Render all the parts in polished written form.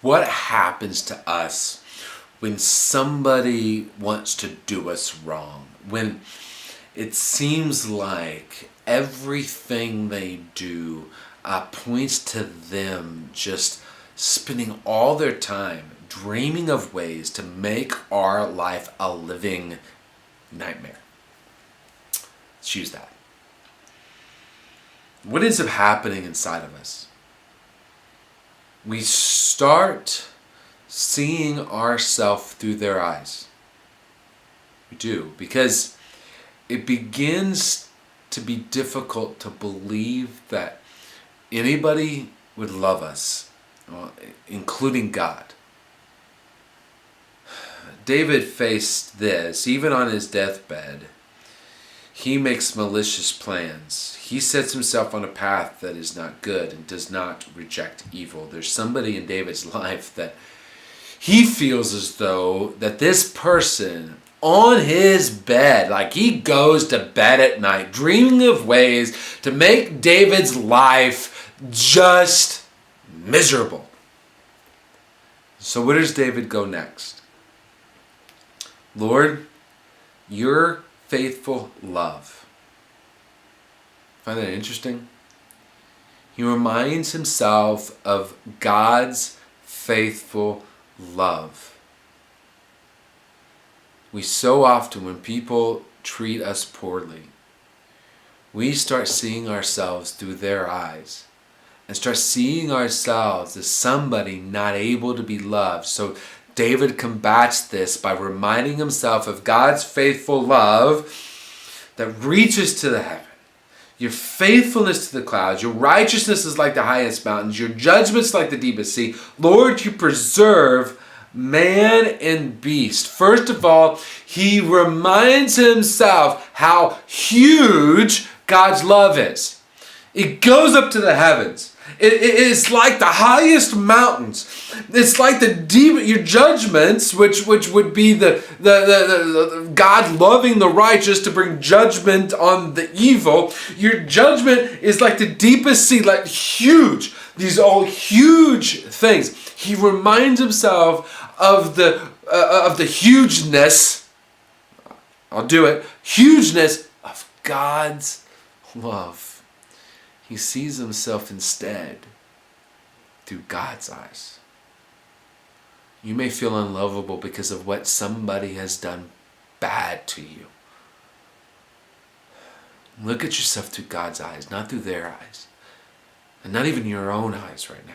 What happens to us when somebody wants to do us wrong? When it seems like everything they do points to them just spending all their time dreaming of ways to make our life a living nightmare. Let's use that. What ends up happening inside of us? We start seeing ourselves through their eyes. We do, because it begins to be difficult to believe that anybody would love us, including God. David faced this, even on his deathbed. He makes malicious plans. He sets himself on a path that is not good and does not reject evil. There's somebody in David's life that he feels as though that this person on his bed, like he goes to bed at night dreaming of ways to make David's life just miserable. So where does David go next? Lord, your faithful love. Find that interesting? He reminds himself of God's faithful love. We so often, when people treat us poorly, we start seeing ourselves through their eyes and start seeing ourselves as somebody not able to be loved. So David combats this by reminding himself of God's faithful love that reaches to the heaven. Your faithfulness to the clouds, your righteousness is like the highest mountains, your judgments like the deepest sea. Lord, you preserve man and beast. First of all, he reminds himself how huge God's love is. It goes up to the heavens. It's like the highest mountains. It's like the deep, your judgments, which would be the God loving the righteous to bring judgment on the evil. Your judgment is like the deepest sea, like huge. These all huge things. He reminds himself of the hugeness. I'll do it. Hugeness of God's love. He sees himself instead through God's eyes. You may feel unlovable because of what somebody has done bad to you. Look at yourself through God's eyes, not through their eyes. And not even your own eyes right now.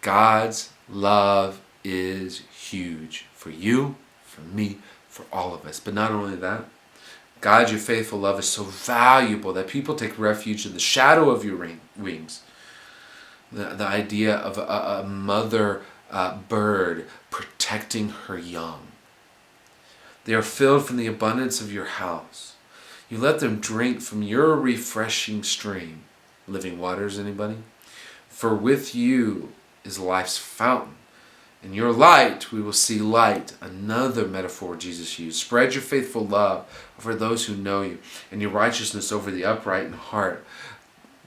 God's love is huge for you, for me, for all of us. But not only that, God, your faithful love is so valuable that people take refuge in the shadow of your wings. The idea of a mother bird protecting her young. They are filled from the abundance of your house. You let them drink from your refreshing stream. Living waters, anybody? For with you is life's fountain. In your light, we will see light. Another metaphor Jesus used. Spread your faithful love over those who know you, and your righteousness over the upright in heart.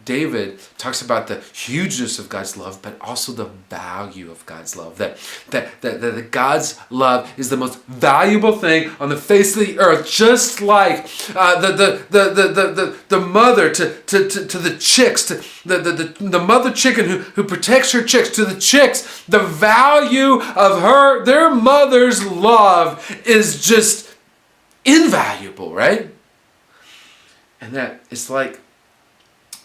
David talks about the hugeness of God's love, but also the value of God's love. That God's love is the most valuable thing on the face of the earth. Just like the mother to the chicks, the mother chicken who protects her chicks, to the chicks, the value of their mother's love is just invaluable, right? And that it's like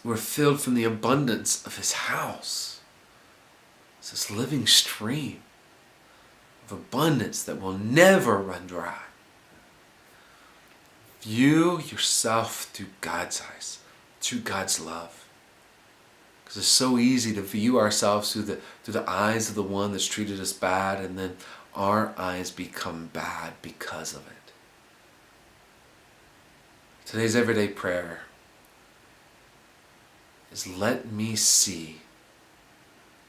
we're filled from the abundance of his house. It's this living stream of abundance that will never run dry. View yourself through God's eyes, through God's love. Because it's so easy to view ourselves through the eyes of the one that's treated us bad, and then our eyes become bad because of it. Today's everyday prayer is, let me see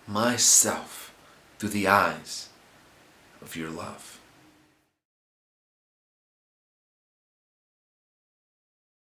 myself through the eyes of your love.